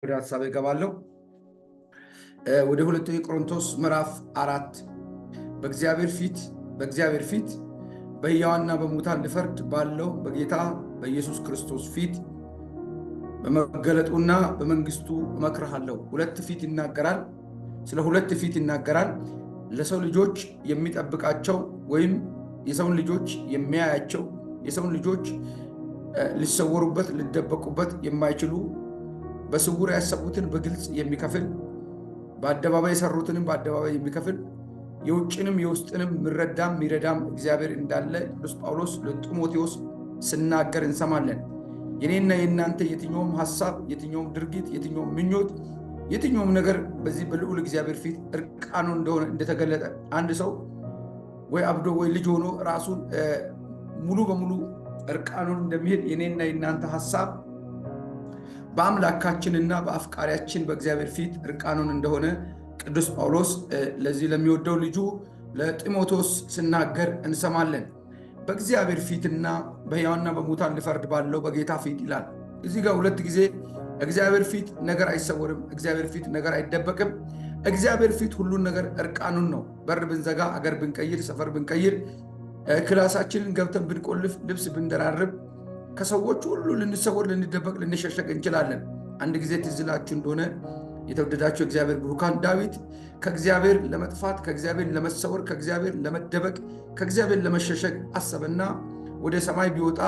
ወደ ሐሳቤ እገባለሁ። ወደ ሁለተኛ ቆሮንቶስ ምዕራፍ 4 በእግዚአብሔር ፊት በሕያዋንና በሙታን ሊፈርድ ባለው በጌታ በኢየሱስ ክርስቶስ ፊት በመገለጡና በመንግስቱ እመክርሃለሁ። ሁለት ፊት ይናገራል። ስለ ሁለት ፊት ይናገራል። ለሰው ልጆች የሚጠብቃቸው ወይም የሰውን ልጆች የሚያያቸው የሰውን ልጆች ሊሰወሩበት ሊደበቁበት የማይችሉ በስውር ያሰቡትን በግልጽ የሚከፍል በአደባባይ የሰሩትንም በአደባባይ የሚከፍል የውጭንም የውስጥንም ሚረዳም እግዚአብሔር እንዳለ ቅዱስ ጳውሎስ ለጢሞቴዎስ ሲናገር እንሰማለን። የኔና የእናንተ የትኛውም ሐሳብ፣ የትኛውም ድርጊት፣ የትኛውም ምኞት፣ የትኛውም ነገር በዚህ በልዑል እግዚአብሔር ፊት እርቃኑ እንደሆነ እንደተገለጠ አንድ ሰው ወይ አብዶ ወይ ልጅ ሆኖ ራሱን ሙሉ በሙሉ እርቃኑን እንደሚሄድ የኔና የእናንተ ሐሳብ በአምላካችንና በአፍቃሪያችን በእግዚአብሔር ፊት እርቃኑን እንደሆነ ቅዱስ ጳውሎስ ለዚህ ለሚወደው ልጁ ለጢሞቴዎስ ሲናገር እንሰማለን። በእግዚአብሔር ፊትና በሕያዋንና በሙታን ሊፈርድ ባለው በጌታ ፊት ይላል። እዚህ ጋር ሁለት ጊዜ እግዚአብሔር ፊት ነገር አይሰወርም። እግዚአብሔር ፊት ነገር አይደበቅም። እግዚአብሔር ፊት ሁሉን ነገር እርቃኑን ነው። በር ብንዘጋ፣ አገር ብንቀይር፣ ሰፈር ብንቀይር፣ ክላሳችንን ገብተን ብንቆልፍ፣ ልብስ ብንደራርብ፣ ከሰዎች ሁሉ ልንሰወር፣ ልንደበቅ፣ ልንሸሸግ እንችላለን። አንድ ጊዜ ትዝ ይላችሁ እንደሆነ የተወደዳችሁ እግዚአብሔር ብሩካን ዳዊት ከእግዚአብሔር ለመጥፋት፣ ከእግዚአብሔር ለመሰወር፣ ከእግዚአብሔር ለመደበቅ፣ ከእግዚአብሔር ለመሸሸግ አሰበና ወደ ሰማይ ቢወጣ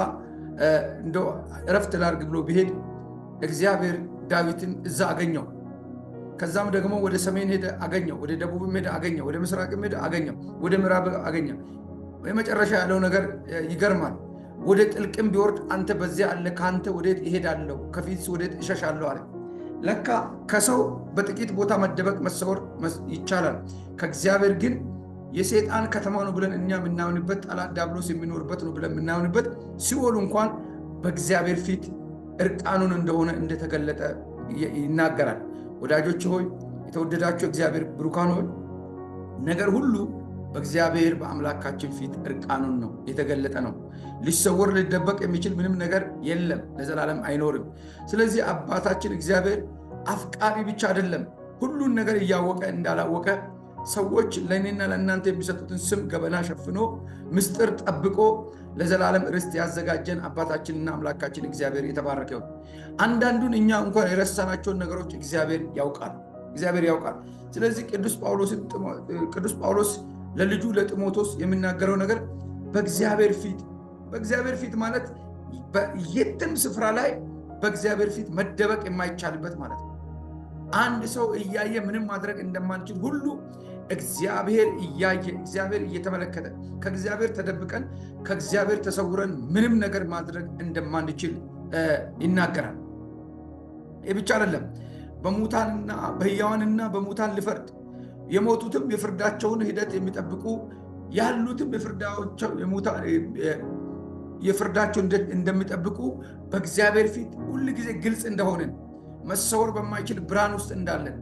እንደው እረፍት ላድርግ ብሎ ቢሄድ እግዚአብሔር ዳዊትን እዛ አገኘው። ከዛም ደግሞ ወደ ሰሜን ሄደ አገኘው፣ ወደ ደቡብም ሄደ አገኘው፣ ወደ ምስራቅም ሄደ አገኘው፣ ወደ ምዕራብ አገኘው። የመጨረሻ ያለው ነገር ይገርማል። ወደ ጥልቅም ቢወርድ አንተ በዚያ አለ፣ ከአንተ ወዴት እሄዳለሁ? ከፊት ወዴት እሸሻለሁ አለ። ለካ ከሰው በጥቂት ቦታ መደበቅ መሰወር ይቻላል። ከእግዚአብሔር ግን የሰይጣን ከተማ ነው ብለን እኛ የምናምንበት፣ ጠላት ዲያብሎስ የሚኖርበት ነው ብለን የምናምንበት ሲኦል እንኳን በእግዚአብሔር ፊት እርቃኑን እንደሆነ እንደተገለጠ ይናገራል። ወዳጆች ሆይ፣ የተወደዳችሁ እግዚአብሔር ብሩካን ሆይ፣ ነገር ሁሉ በእግዚአብሔር በአምላካችን ፊት እርቃኑን ነው የተገለጠ ነው። ሊሰወር ሊደበቅ የሚችል ምንም ነገር የለም፣ ለዘላለም አይኖርም። ስለዚህ አባታችን እግዚአብሔር አፍቃሪ ብቻ አይደለም፣ ሁሉን ነገር እያወቀ እንዳላወቀ ሰዎች ለእኔና ለእናንተ የሚሰጡትን ስም ገበና ሸፍኖ ምስጢር ጠብቆ ለዘላለም ርስት ያዘጋጀን አባታችንና አምላካችን እግዚአብሔር የተባረከ ይሁን። አንዳንዱን እኛ እንኳን የረሳናቸውን ነገሮች እግዚአብሔር ያውቃል። ስለዚህ ቅዱስ ጳውሎስ ለልጁ ለጢሞቴዎስ የሚናገረው ነገር በእግዚአብሔር ፊት ማለት የትም ስፍራ ላይ በእግዚአብሔር ፊት መደበቅ የማይቻልበት ማለት ነው። አንድ ሰው እያየ ምንም ማድረግ እንደማንችል ሁሉ እግዚአብሔር እያየ፣ እግዚአብሔር እየተመለከተ፣ ከእግዚአብሔር ተደብቀን ከእግዚአብሔር ተሰውረን ምንም ነገር ማድረግ እንደማንችል ይናገራል። ይህ ብቻ አይደለም። በሕያዋንና በሙታን ሊፈርድ የሞቱትም የፍርዳቸውን ሂደት የሚጠብቁ ያሉትም የፍርዳቸውን እንደሚጠብቁ በእግዚአብሔር ፊት ሁል ጊዜ ግልጽ እንደሆንን መሰወር በማይችል ብርሃን ውስጥ እንዳለን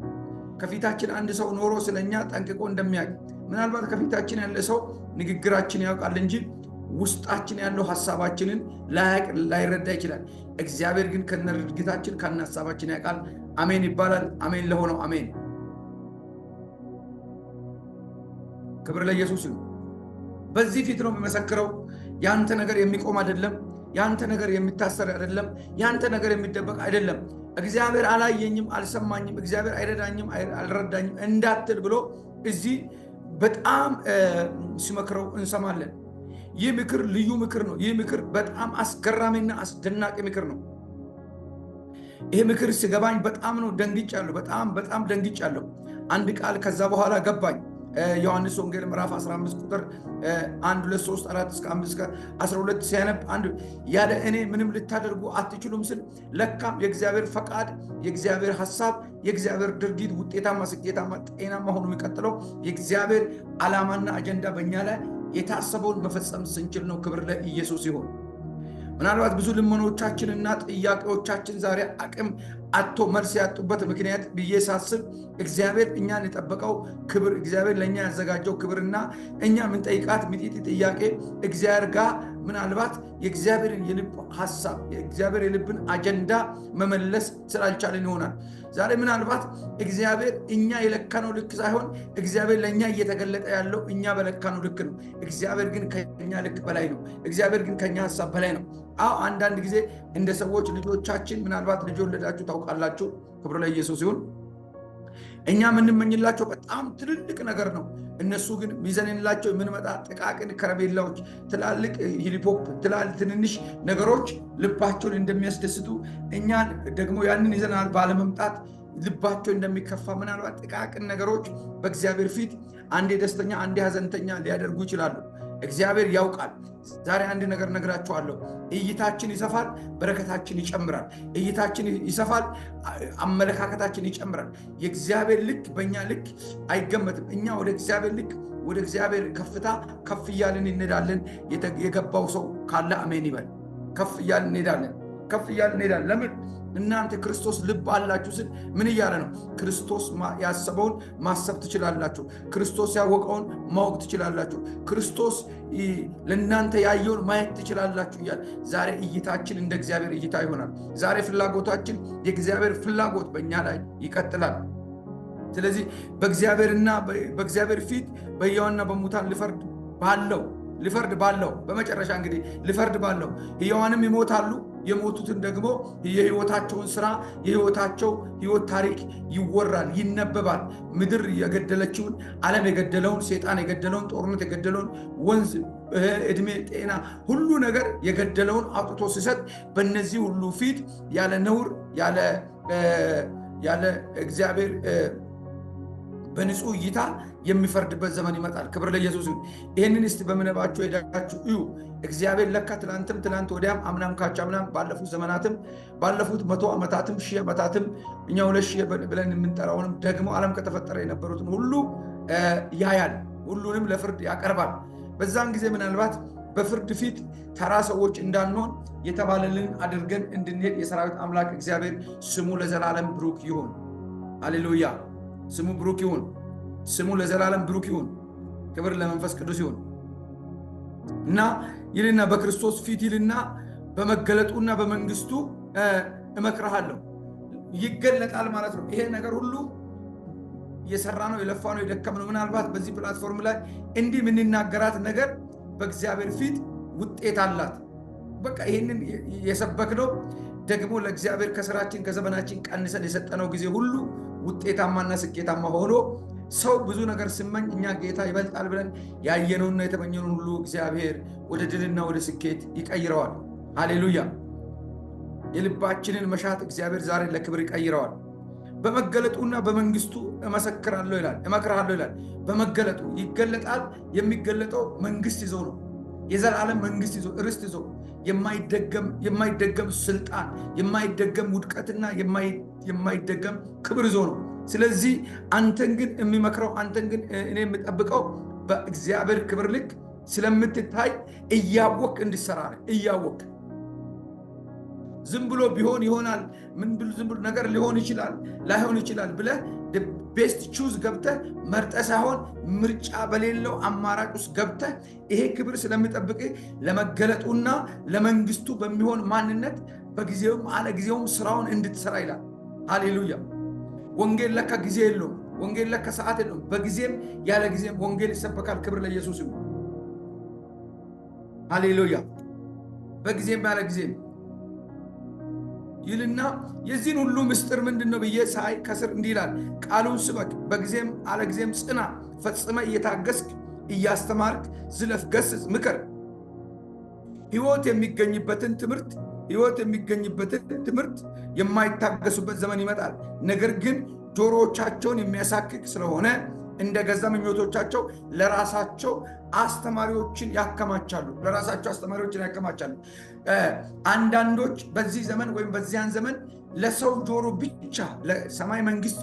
ከፊታችን አንድ ሰው ኖሮ ስለኛ ጠንቅቆ እንደሚያውቅ፣ ምናልባት ከፊታችን ያለ ሰው ንግግራችን ያውቃል እንጂ ውስጣችን ያለው ሐሳባችንን ላይረዳ ይችላል። እግዚአብሔር ግን ከነ ድርጊታችን ከነ ሐሳባችን ያውቃል። አሜን ይባላል። አሜን ለሆነው አሜን። ክብር ለኢየሱስ ይሁን። በዚህ ፊት ነው የሚመሰክረው። ያንተ ነገር የሚቆም አይደለም። ያንተ ነገር የሚታሰር አይደለም። ያንተ ነገር የሚደበቅ አይደለም። እግዚአብሔር አላየኝም፣ አልሰማኝም፣ እግዚአብሔር አይረዳኝም፣ አልረዳኝም እንዳትል ብሎ እዚህ በጣም ሲመክረው እንሰማለን። ይህ ምክር ልዩ ምክር ነው። ይህ ምክር በጣም አስገራሚና አስደናቂ ምክር ነው። ይህ ምክር ሲገባኝ በጣም ነው ደንግጫለሁ። በጣም ደንግጫለሁ። አንድ ቃል ከዛ በኋላ ገባኝ። ዮሐንስ ወንጌል ምዕራፍ 15 ቁጥር 1 2 3 4 እስከ 5 እስከ 12 ሲያነብ ያለ እኔ ምንም ልታደርጉ አትችሉም ስል ለካም የእግዚአብሔር ፈቃድ፣ የእግዚአብሔር ሐሳብ፣ የእግዚአብሔር ድርጊት ውጤታማ፣ ስኬታማ፣ ጤናማ ሆኖ የሚቀጥለው የእግዚአብሔር ዓላማና አጀንዳ በእኛ ላይ የታሰበውን መፈጸም ስንችል ነው። ክብር ለኢየሱስ ይሁን። ምናልባት ብዙ ልመኖቻችንና ጥያቄዎቻችን ዛሬ አቅም አጥቶ መልስ ያጡበት ምክንያት ብዬ ሳስብ እግዚአብሔር እኛን የጠበቀው ክብር፣ እግዚአብሔር ለእኛ ያዘጋጀው ክብርና እኛ የምንጠይቃት ሚጢጢ ጥያቄ እግዚአብሔር ጋር ምናልባት የእግዚአብሔርን የልብ ሐሳብ፣ የእግዚአብሔር የልብን አጀንዳ መመለስ ስላልቻልን ይሆናል። ዛሬ ምናልባት እግዚአብሔር እኛ የለካነው ልክ ሳይሆን እግዚአብሔር ለእኛ እየተገለጠ ያለው እኛ በለካነው ልክ ነው። እግዚአብሔር ግን ከኛ ልክ በላይ ነው። እግዚአብሔር ግን ከኛ ሐሳብ በላይ ነው። አንዳንድ ጊዜ እንደ ሰዎች ልጆቻችን ምናልባት ልጅ ወለዳችሁ ታውቃላችሁ። ክብር ለኢየሱስ ይሁን። እኛ የምንመኝላቸው በጣም ትልልቅ ነገር ነው። እነሱ ግን ይዘንላቸው የምንመጣ ጥቃቅን ከረሜላዎች፣ ትላልቅ ሂሊፖፕ፣ ትንንሽ ነገሮች ልባቸውን እንደሚያስደስቱ እኛን ደግሞ ያንን ይዘናል ባለመምጣት ልባቸው እንደሚከፋ ምናልባት ጥቃቅን ነገሮች በእግዚአብሔር ፊት አንዴ ደስተኛ አንዴ ሐዘንተኛ ሊያደርጉ ይችላሉ። እግዚአብሔር ያውቃል። ዛሬ አንድ ነገር ነግራችኋለሁ። እይታችን ይሰፋል፣ በረከታችን ይጨምራል። እይታችን ይሰፋል፣ አመለካከታችን ይጨምራል። የእግዚአብሔር ልክ በእኛ ልክ አይገመትም። እኛ ወደ እግዚአብሔር ልክ ወደ እግዚአብሔር ከፍታ ከፍ እያልን እንሄዳለን። የገባው ሰው ካለ አሜን ይበል። ከፍ እያልን እንሄዳለን። ከፍ እያልን እንሄዳለን። ለምን? እናንተ ክርስቶስ ልብ አላችሁ ስል ምን እያለ ነው? ክርስቶስ ያሰበውን ማሰብ ትችላላችሁ። ክርስቶስ ያወቀውን ማወቅ ትችላላችሁ። ክርስቶስ ለእናንተ ያየውን ማየት ትችላላችሁ እያለ ዛሬ እይታችን እንደ እግዚአብሔር እይታ ይሆናል። ዛሬ ፍላጎታችን የእግዚአብሔር ፍላጎት በእኛ ላይ ይቀጥላል። ስለዚህ በእግዚአብሔርና በእግዚአብሔር ፊት በሕያዋንና በሙታን ሊፈርድ ባለው በመጨረሻ እንግዲህ ሊፈርድ ባለው ሕያዋንም ይሞታሉ፣ የሞቱትን ደግሞ የሕይወታቸውን ስራ የሕይወታቸው ሕይወት ታሪክ ይወራል፣ ይነበባል። ምድር የገደለችውን፣ ዓለም የገደለውን፣ ሰይጣን የገደለውን፣ ጦርነት የገደለውን፣ ወንዝ፣ ዕድሜ፣ ጤና፣ ሁሉ ነገር የገደለውን አውጥቶ ሲሰጥ በእነዚህ ሁሉ ፊት ያለ ነውር ያለ እግዚአብሔር በንጹህ እይታ የሚፈርድበት ዘመን ይመጣል። ክብር ለኢየሱስ ይሁን። ይህንን እስቲ በምናባችሁ ሄዳችሁ እዩ። እግዚአብሔር ለካ ትናንት ወዲያም አምናም ካቻምናም ባለፉት ዘመናትም ባለፉት 100 ዓመታትም 1000 ዓመታትም እኛ 2000 ብለን የምንጠራውንም ደግሞ ዓለም ከተፈጠረ የነበሩትን ሁሉ ያያል፣ ሁሉንም ለፍርድ ያቀርባል። በዛን ጊዜ ምናልባት በፍርድ ፊት ተራ ሰዎች እንዳንሆን የተባለልን አድርገን እንድንሄድ የሰራዊት አምላክ እግዚአብሔር ስሙ ለዘላለም ብሩክ ይሁን። ሃሌሉያ። ስሙ ብሩክ ይሁን። ስሙ ለዘላለም ብሩክ ይሁን። ክብር ለመንፈስ ቅዱስ ይሁን እና ይልና በክርስቶስ ፊት ይልና በመገለጡና በመንግስቱ እመክርሃለሁ ይገለጣል ማለት ነው። ይሄ ነገር ሁሉ የሰራ ነው፣ የለፋ ነው፣ የደከም ነው። ምናልባት በዚህ ፕላትፎርም ላይ እንዲህ የምንናገራት ነገር በእግዚአብሔር ፊት ውጤት አላት። በቃ ይህንን የሰበክነው ደግሞ ለእግዚአብሔር ከስራችን ከዘመናችን ቀንሰን የሰጠነው ጊዜ ሁሉ ውጤታማና ስኬታማ ሆኖ ሰው ብዙ ነገር ሲመኝ እኛ ጌታ ይበልጣል ብለን ያየነውና የተመኘነውን ሁሉ እግዚአብሔር ወደ ድልና ወደ ስኬት ይቀይረዋል። ሃሌሉያ። የልባችንን መሻት እግዚአብሔር ዛሬ ለክብር ይቀይረዋል። በመገለጡና በመንግስቱ እመሰክራለሁ ይላል። በመገለጡ ይገለጣል። የሚገለጠው መንግስት ይዞ ነው። የዘላለም መንግስት ይዞ ርስት ይዞ የማይደገም ስልጣን፣ የማይደገም ውድቀትና የማይደገም ክብር ይዞ ነው። ስለዚህ አንተን ግን የሚመክረው አንተን ግን እኔ የምጠብቀው በእግዚአብሔር ክብር ልክ ስለምትታይ እያወቅ እንድሰራ ነው። እያወቅ ዝም ብሎ ቢሆን ይሆናል፣ ዝም ብሎ ነገር ሊሆን ይችላል ላይሆን ይችላል ብለህ ቤስት ቹዝ ገብተህ መርጠህ ሳይሆን ምርጫ በሌለው አማራጭ ውስጥ ገብተህ ይሄ ክብር ስለሚጠብቅ ለመገለጡና ለመንግስቱ በሚሆን ማንነት በጊዜውም አለ ጊዜውም ስራውን እንድትሰራ ይላል። ሃሌሉያ። ወንጌል ለካ ጊዜ የለውም። ወንጌል ለካ ሰዓት የለውም። በጊዜም ያለ ጊዜም ወንጌል ይሰበካል። ክብር ለኢየሱስ ይሁን። ሃሌሉያ። በጊዜም ያለ ጊዜም ይልና የዚህን ሁሉ ምስጢር ምንድነው ብዬ ሳይ ከስር እንዲህ ይላል፣ ቃሉን ስበክ፣ በጊዜም አለ ጊዜም ጽና፣ ፈጽመ እየታገስክ እያስተማርክ ዝለፍ፣ ገስጽ፣ ምከር። ህይወት የሚገኝበትን ትምህርት የማይታገሱበት ዘመን ይመጣል። ነገር ግን ጆሮዎቻቸውን የሚያሳክክ ስለሆነ እንደ ገዛ ምኞቶቻቸው ለራሳቸው አስተማሪዎችን ያከማቻሉ። አንዳንዶች በዚህ ዘመን ወይም በዚያን ዘመን ለሰው ጆሮ ብቻ ለሰማይ መንግስት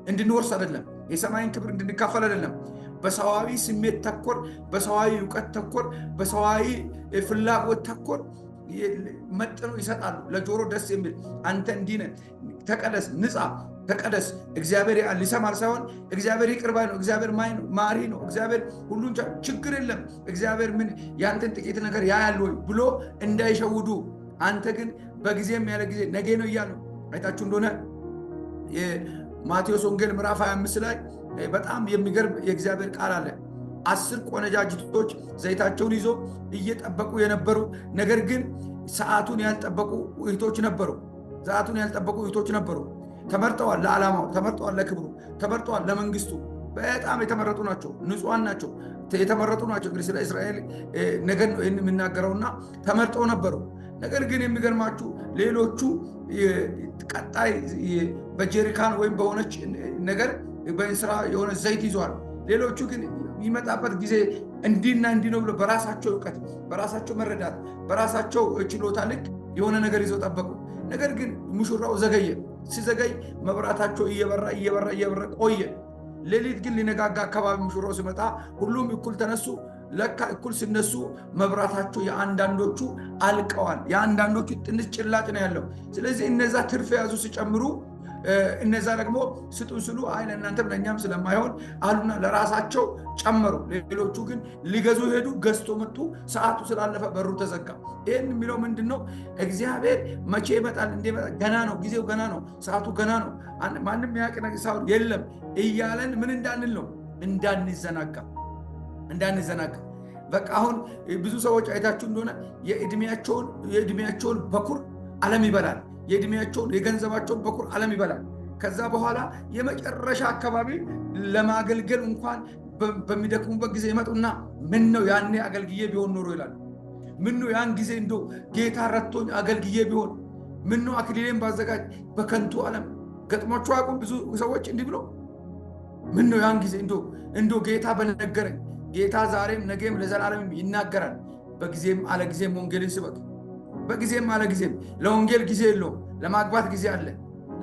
እንድንወርስ አይደለም፣ የሰማይን ክብር እንድንካፈል አይደለም። በሰዋዊ ስሜት ተኮር፣ በሰዋዊ እውቀት ተኮር፣ በሰዋዊ ፍላጎት ተኮር መጥነው ይሰጣሉ። ለጆሮ ደስ የሚል አንተ እንዲህ ነህ፣ ተቀደስ፣ ንጻ፣ ተቀደስ። እግዚአብሔር ሊሰማል ሳይሆን እግዚአብሔር ይቅር ባይ ነው፣ እግዚአብሔር ማሪ ነው፣ እግዚአብሔር ሁሉን ችግር የለም፣ እግዚአብሔር ምን ያንተን ጥቂት ነገር ያያል ወይ ብሎ እንዳይሸውዱ። አንተ ግን በጊዜም ያለ ጊዜ ነገ ነው እያሉ አይታችሁ እንደሆነ ማቴዎስ ወንጌል ምዕራፍ 25 ላይ በጣም የሚገርም የእግዚአብሔር ቃል አለ። 10 ቆነጃጅቶች ዘይታቸውን ይዞ እየጠበቁ የነበሩ ነገር ግን ሰዓቱን ያልጠበቁ እህቶች ነበሩ። ሰዓቱን ያልጠበቁ እህቶች ነበሩ። ተመርጠዋል፣ ለዓላማው ተመርጠዋል፣ ለክብሩ ተመርጠዋል፣ ለመንግስቱ በጣም የተመረጡ ናቸው። ንጹሃን ናቸው፣ የተመረጡ ናቸው። እንግዲህ ስለ እስራኤል ነገር ነው የምናገረውና ተመርጠው ነበሩ። ነገር ግን የሚገርማችሁ ሌሎቹ ቀጣይ በጀሪካን ወይም በሆነች ነገር በእንስራ የሆነ ዘይት ይዘዋል። ሌሎቹ ግን የሚመጣበት ጊዜ እንዲና እንዲ ነው ብሎ በራሳቸው እውቀት፣ በራሳቸው መረዳት፣ በራሳቸው ችሎታ ልክ የሆነ ነገር ይዘው ጠበቁ። ነገር ግን ሙሽራው ዘገየ። ሲዘገይ መብራታቸው እየበራ ቆየ። ሌሊት ግን ሊነጋጋ አካባቢ ሙሽራው ሲመጣ ሁሉም እኩል ተነሱ። ለካ እኩል ሲነሱ መብራታቸው የአንዳንዶቹ አልቀዋል። የአንዳንዶቹ ትንሽ ጭላጭ ነው ያለው። ስለዚህ እነዛ ትርፍ የያዙ ሲጨምሩ እነዛ ደግሞ ስጡን ስሉ አይ ለእናንተም ለእኛም ስለማይሆን አሉና ለራሳቸው ጨመሩ። ሌሎቹ ግን ሊገዙ ሄዱ፣ ገዝቶ መጡ። ሰዓቱ ስላለፈ በሩ ተዘጋ። ይህን የሚለው ምንድን ነው? እግዚአብሔር መቼ ይመጣል? ገና ነው፣ ጊዜው ገና ነው፣ ሰዓቱ ገና ነው፣ ማንም ያውቅ ነገር የለም እያለን ምን እንዳንል ነው? እንዳንዘናጋ። በቃ አሁን ብዙ ሰዎች አይታችሁ እንደሆነ የእድሜያቸውን በኩር ዓለም ይበላል። የገንዘባቸውን በኩር ዓለም ይበላል። ከዛ በኋላ የመጨረሻ አካባቢ ለማገልገል እንኳን በሚደክሙበት ጊዜ ይመጡና ምን ነው ያኔ አገልግዬ ቢሆን ኖሮ ይላሉ። ምን ነው ያን ጊዜ እንዶ ጌታ ረድቶኝ አገልግዬ ቢሆን፣ ምን ነው አክሊሌን ባዘጋጅ። በከንቱ ዓለም ገጥሟቸው አያውቁም ብዙ ሰዎች እንዲህ ብሎ ምን ነው ያን ጊዜ እንዶ ጌታ በነገረኝ። ጌታ ዛሬም ነገም ለዘላለም ይናገራል። በጊዜም አለ ጊዜም ወንጌልን ስበክ። በጊዜም አለ ጊዜም ለወንጌል ጊዜ የለውም። ለማግባት ጊዜ አለ፣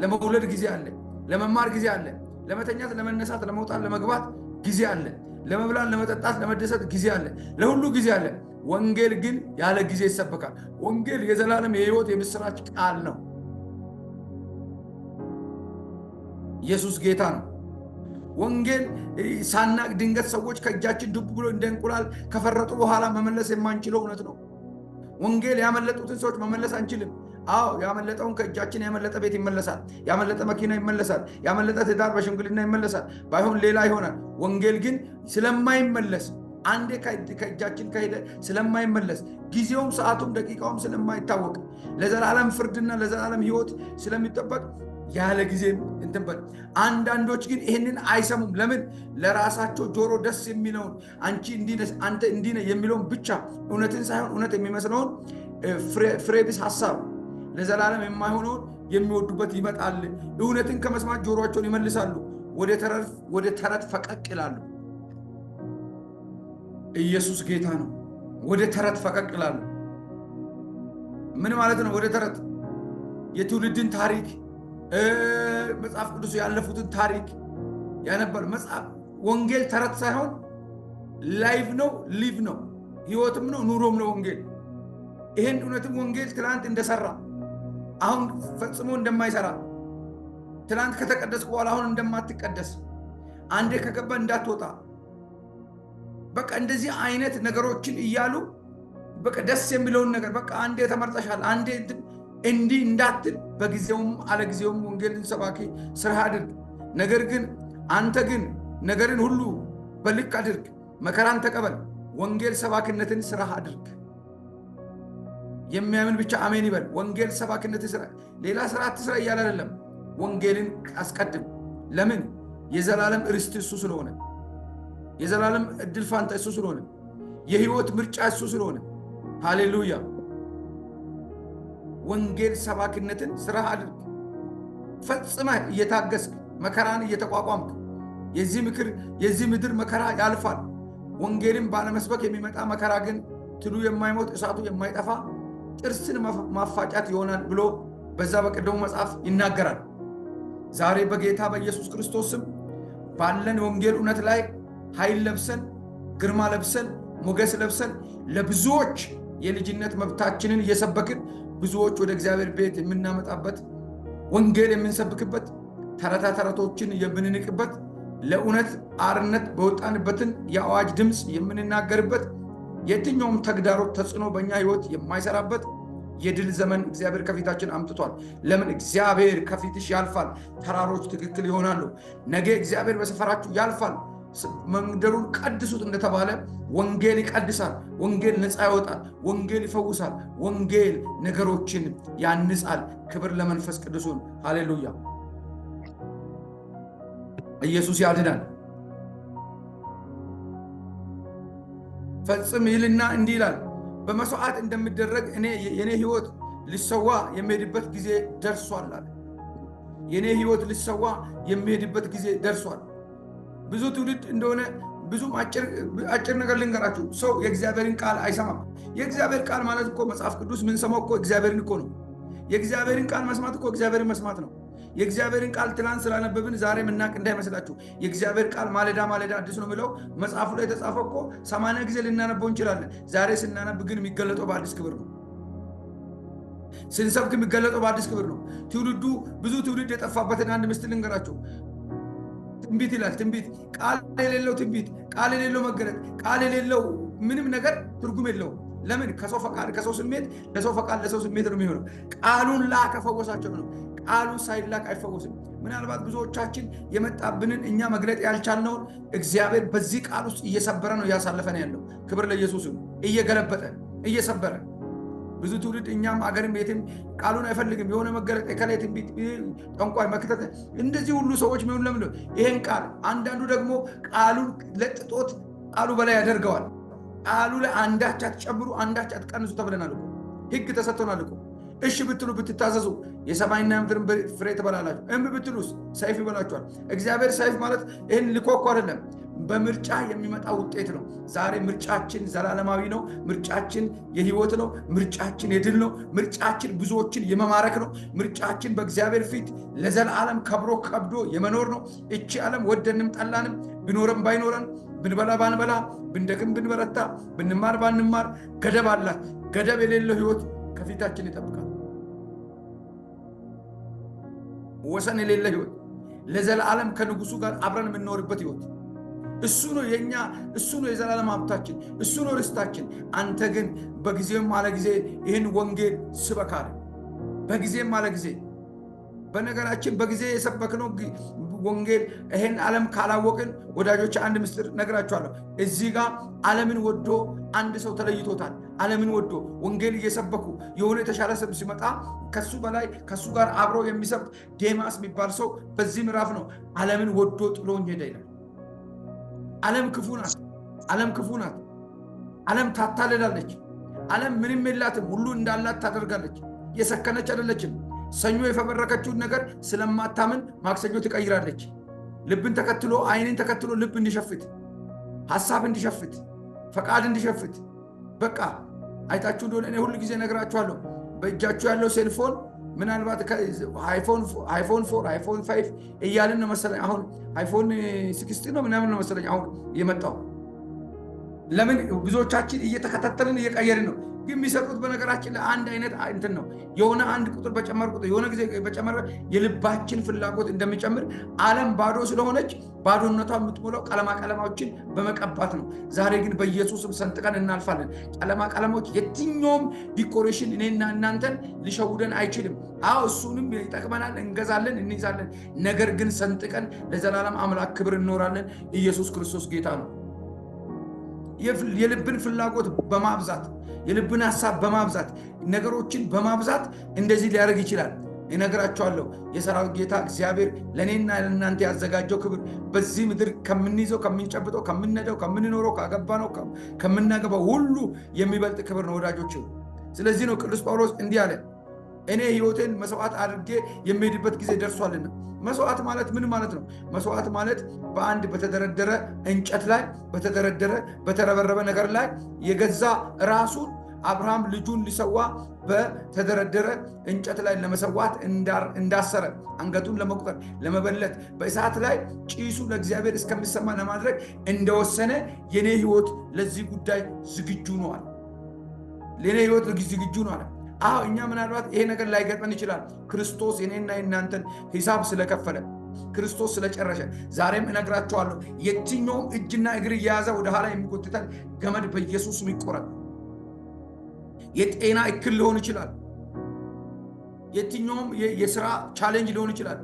ለመውለድ ጊዜ አለ፣ ለመማር ጊዜ አለ፣ ለመተኛት፣ ለመነሳት፣ ለመውጣት፣ ለመግባት ጊዜ አለ፣ ለመብላት፣ ለመጠጣት፣ ለመደሰት ጊዜ አለ፣ ለሁሉ ጊዜ አለ። ወንጌል ግን ያለ ጊዜ ይሰበካል። ወንጌል የዘላለም የሕይወት የምስራች ቃል ነው። ኢየሱስ ጌታ ነው። ወንጌል ሳናቅ ድንገት ሰዎች ከእጃችን ዱብ ብሎ እንደ እንቁላል ከፈረጡ በኋላ መመለስ የማንችለው እውነት ነው። ወንጌል ያመለጡትን ሰዎች መመለስ አንችልም። አዎ ያመለጠውን ከእጃችን ያመለጠ ቤት ይመለሳል፣ ያመለጠ መኪና ይመለሳል፣ ያመለጠ ትዳር በሽምግልና ይመለሳል፣ ባይሆን ሌላ ይሆናል። ወንጌል ግን ስለማይመለስ አንዴ ከእጃችን ከሄደ ስለማይመለስ ጊዜውም ሰዓቱም ደቂቃውም ስለማይታወቅ ለዘላለም ፍርድና ለዘላለም ሕይወት ስለሚጠበቅ ያለ ጊዜ እንትንበል። አንዳንዶች ግን ይህንን አይሰሙም። ለምን? ለራሳቸው ጆሮ ደስ የሚለውን አንቺ እንዲነስ አንተ እንዲነ የሚለውን ብቻ እውነትን ሳይሆን እውነት የሚመስለውን ፍሬቢስ ሐሳብ ለዘላለም የማይሆነውን የሚወዱበት ይመጣል። እውነትን ከመስማት ጆሮአቸውን ይመልሳሉ፣ ወደ ተረት ፈቀቅ ይላሉ። ኢየሱስ ጌታ ነው። ወደ ተረት ፈቀቅ ይላሉ። ምን ማለት ነው? ወደ ተረት የትውልድን ታሪክ መጽሐፍ ቅዱስ ያለፉትን ታሪክ ያነባል። መጽሐፍ ወንጌል ተረት ሳይሆን ላይፍ ነው፣ ሊቭ ነው፣ ህይወትም ነው፣ ኑሮም ነው ወንጌል። ይሄን እውነትም ወንጌል ትላንት እንደሰራ አሁን ፈጽሞ እንደማይሰራ፣ ትላንት ከተቀደስኩ በኋላ አሁን እንደማትቀደስ፣ አንዴ ከገባ እንዳትወጣ፣ በቃ እንደዚህ አይነት ነገሮችን እያሉ በቃ ደስ የሚለውን ነገር በቃ አንዴ ተመርጠሻል፣ አንዴ እንዲህ እንዳትል በጊዜውም አለጊዜውም ወንጌልን ሰባኪ ስራ አድርግ። ነገር ግን አንተ ግን ነገርን ሁሉ በልክ አድርግ፣ መከራን ተቀበል፣ ወንጌል ሰባኪነትን ስራ አድርግ። የሚያምን ብቻ አሜን ይበል። ወንጌል ሰባኪነትን ስራ፣ ሌላ ስራ አትስራ እያለ አይደለም። ወንጌልን አስቀድም። ለምን? የዘላለም ርስት እሱ ስለሆነ፣ የዘላለም እድል ፋንታ እሱ ስለሆነ፣ የህይወት ምርጫ እሱ ስለሆነ። ሃሌሉያ። ወንጌል ሰባኪነትን ስራ አድርግ። ፈጽመህ እየታገስክ መከራን እየተቋቋምክ፣ የዚህ ምድር መከራ ያልፋል። ወንጌልን ባለመስበክ የሚመጣ መከራ ግን ትሉ የማይሞት እሳቱ የማይጠፋ ጥርስን ማፋጫት ይሆናል ብሎ በዛ በቀደሙ መጽሐፍ ይናገራል። ዛሬ በጌታ በኢየሱስ ክርስቶስም ባለን ወንጌል እውነት ላይ ኃይል ለብሰን፣ ግርማ ለብሰን፣ ሞገስ ለብሰን ለብዙዎች የልጅነት መብታችንን እየሰበክን ብዙዎች ወደ እግዚአብሔር ቤት የምናመጣበት፣ ወንጌል የምንሰብክበት፣ ተረቶችን የምንንቅበት፣ ለእውነት አርነት በወጣንበትን የአዋጅ ድምፅ የምንናገርበት፣ የትኛውም ተግዳሮት ተጽዕኖ በእኛ ህይወት የማይሰራበት የድል ዘመን እግዚአብሔር ከፊታችን አምጥቷል። ለምን? እግዚአብሔር ከፊትሽ ያልፋል። ተራሮች ትክክል ይሆናሉ። ነገ እግዚአብሔር በሰፈራችሁ ያልፋል። መንደሩን ቀድሱት እንደተባለ ወንጌል ይቀድሳል። ወንጌል ነፃ ያወጣል። ወንጌል ይፈውሳል። ወንጌል ነገሮችን ያንጻል። ክብር ለመንፈስ ቅዱሱን። ሃሌሉያ! ኢየሱስ ያድናል። ፈጽም ይልና እንዲህ ይላል፣ በመስዋዕት እንደሚደረግ የኔ ህይወት ሊሰዋ የሚሄድበት ጊዜ ደርሷል አለ። የኔ ህይወት ሊሰዋ የሚሄድበት ጊዜ ደርሷል። ብዙ ትውልድ እንደሆነ ብዙ አጭር ነገር ልንገራችሁ። ሰው የእግዚአብሔርን ቃል አይሰማም። የእግዚአብሔር ቃል ማለት እኮ መጽሐፍ ቅዱስ ምን ሰማው እኮ እግዚአብሔርን እኮ ነው። የእግዚአብሔርን ቃል መስማት እኮ እግዚአብሔርን መስማት ነው። የእግዚአብሔርን ቃል ትላንት ስላነበብን ዛሬ ምናቅ እንዳይመስላችሁ። የእግዚአብሔር ቃል ማለዳ ማለዳ አዲስ ነው የሚለው መጽሐፉ ላይ የተጻፈው እኮ 80 ጊዜ ልናነበው እንችላለን። ዛሬ ስናነብ ግን የሚገለጠው በአዲስ ክብር ነው። ስንሰብክ የሚገለጠው በአዲስ ክብር ነው። ትውልዱ ብዙ ትውልድ የጠፋበትን አንድ ምስጢር ልንገራችሁ። ትንቢት ይላል። ትንቢት ቃል የሌለው ትንቢት፣ ቃል የሌለው መገለጥ፣ ቃል የሌለው ምንም ነገር ትርጉም የለውም። ለምን? ከሰው ፈቃድ ከሰው ስሜት ለሰው ፈቃድ ለሰው ስሜት ነው የሚሆነው። ቃሉን ላከ ፈወሳቸው ነው። ቃሉ ሳይላክ አይፈወስም። ምናልባት ብዙዎቻችን የመጣብንን እኛ መግለጥ ያልቻልነውን እግዚአብሔር በዚህ ቃል ውስጥ እየሰበረ ነው እያሳለፈን ያለው። ክብር ለኢየሱስ። እየገለበጠ እየሰበረ ብዙ ትውልድ እኛም አገርም ቤትም ቃሉን አይፈልግም። የሆነ መገለጥ የከላይ ትንቢት፣ ጠንቋይ፣ መክተት እንደዚህ ሁሉ ሰዎች ምን ለምን ይሄን ቃል አንዳንዱ ደግሞ ቃሉን ለጥጦት ቃሉ በላይ ያደርገዋል። ቃሉ ላይ አንዳች አትጨምሩ አንዳች አትቀንሱ ተብለናል እኮ። ሕግ ተሰጥቶናል እኮ። እሺ ብትሉ ብትታዘዙ የሰማይና ምድርን ፍሬ ትበላላችሁ። እምቢ ብትሉስ ሰይፍ ይበላችኋል። እግዚአብሔር ሰይፍ ማለት ይህን ልኮኮ አይደለም፣ በምርጫ የሚመጣ ውጤት ነው። ዛሬ ምርጫችን ዘላለማዊ ነው። ምርጫችን የህይወት ነው። ምርጫችን የድል ነው። ምርጫችን ብዙዎችን የመማረክ ነው። ምርጫችን በእግዚአብሔር ፊት ለዘላለም ከብሮ ከብዶ የመኖር ነው። እቺ ዓለም ወደንም ጠላንም ቢኖረን ባይኖረን ብንበላ ባንበላ ብንደክም ብንበረታ ብንማር ባንማር ገደብ አላት። ገደብ የሌለው ህይወት ከፊታችን ይጠብቃል። ወሰን የሌለ ህይወት፣ ለዘላለም ከንጉሱ ጋር አብረን የምንኖርበት ህይወት። እሱ ነው የኛ፣ እሱ ነው የዘላለም ሀብታችን፣ እሱ ነው ርስታችን። አንተ ግን በጊዜም አለ ጊዜ ይህን ወንጌል ስበካል። በጊዜም አለ ጊዜ። በነገራችን በጊዜ የሰበክነው ወንጌል ይሄን ዓለም ካላወቅን ወዳጆች አንድ ምስጢር ነግራችኋለሁ። እዚህ ጋር ዓለምን ወዶ አንድ ሰው ተለይቶታል። ዓለምን ወዶ ወንጌል እየሰበኩ የሆነ የተሻለ ሰብ ሲመጣ ከሱ በላይ ከሱ ጋር አብሮ የሚሰብክ ዴማስ የሚባል ሰው በዚህ ምዕራፍ ነው ዓለምን ወዶ ጥሎኝ ሄደ ይላል። ዓለም ክፉ ናት። ዓለም ክፉ ናት። ዓለም ታታልላለች። ዓለም ምንም የላትም፣ ሁሉ እንዳላት ታደርጋለች። የሰከነች አይደለችም። ሰኞ የፈበረከችውን ነገር ስለማታምን ማክሰኞ ትቀይራለች። ልብን ተከትሎ አይንን ተከትሎ ልብ እንዲሸፍት፣ ሐሳብ እንዲሸፍት፣ ፈቃድ እንዲሸፍት። በቃ አይታችሁ እንደሆነ እኔ ሁሉ ጊዜ ነግራችኋለሁ። በእጃችሁ ያለው ሴልፎን ምናልባት አይፎን 4 አይፎን 5 እያልን ነው መሰለኝ። አሁን አይፎን 16 ነው ምናምን ነው መሰለኝ አሁን የመጣው። ለምን ብዙዎቻችን እየተከታተልን እየቀየርን ነው። ግን የሚሰጡት በነገራችን ለአንድ አይነት እንትን ነው። የሆነ አንድ ቁጥር በጨመር ቁጥር የሆነ ጊዜ በጨመረ የልባችን ፍላጎት እንደሚጨምር ዓለም ባዶ ስለሆነች ባዶነቷ የምትሞላው ቀለማ ቀለማዎችን በመቀባት ነው። ዛሬ ግን በኢየሱስም ሰንጥቀን እናልፋለን። ቀለማ ቀለሞች የትኛውም ዲኮሬሽን እኔና እናንተን ሊሸውደን አይችልም። አዎ እሱንም ይጠቅመናል፣ እንገዛለን፣ እንይዛለን። ነገር ግን ሰንጥቀን ለዘላለም አምላክ ክብር እንኖራለን። ኢየሱስ ክርስቶስ ጌታ ነው። የልብን ፍላጎት በማብዛት የልብን ሐሳብ በማብዛት ነገሮችን በማብዛት እንደዚህ ሊያደርግ ይችላል። እነግራቸዋለሁ። የሰራዊት ጌታ እግዚአብሔር ለእኔና ለእናንተ ያዘጋጀው ክብር በዚህ ምድር ከምንይዘው፣ ከምንጨብጠው፣ ከምንነደው፣ ከምንኖረው፣ ካገባነው፣ ከምናገባው ሁሉ የሚበልጥ ክብር ነው ወዳጆች። ስለዚህ ነው ቅዱስ ጳውሎስ እንዲህ አለ፣ እኔ ሕይወቴን መስዋዕት አድርጌ የሚሄድበት ጊዜ ደርሷልና። መስዋዕት ማለት ምን ማለት ነው? መስዋዕት ማለት በአንድ በተደረደረ እንጨት ላይ በተረበረበ ነገር ላይ የገዛ ራሱን አብርሃም ልጁን ሊሰዋ በተደረደረ እንጨት ላይ ለመሰዋት እንዳሰረ አንገቱን ለመቁጠር ለመበለት በእሳት ላይ ጭሱ ለእግዚአብሔር እስከሚሰማ ለማድረግ እንደወሰነ የኔ ሕይወት ለዚህ ጉዳይ ዝግጁ ነው አለ። ለኔ ሕይወት ዝግጁ ነው አለ። አዎ እኛ ምናልባት ይሄ ነገር ላይገጥመን ይችላል። ክርስቶስ የኔና የናንተን ሂሳብ ስለከፈለ፣ ክርስቶስ ስለጨረሰ። ዛሬም እነግራቸዋለሁ የትኛውም እጅና እግር እየያዘ ወደ ኋላ የሚጎትተን ገመድ በኢየሱስ ይቆረጥ። የጤና እክል ሊሆን ይችላል። የትኛውም የሥራ ቻሌንጅ ሊሆን ይችላል፣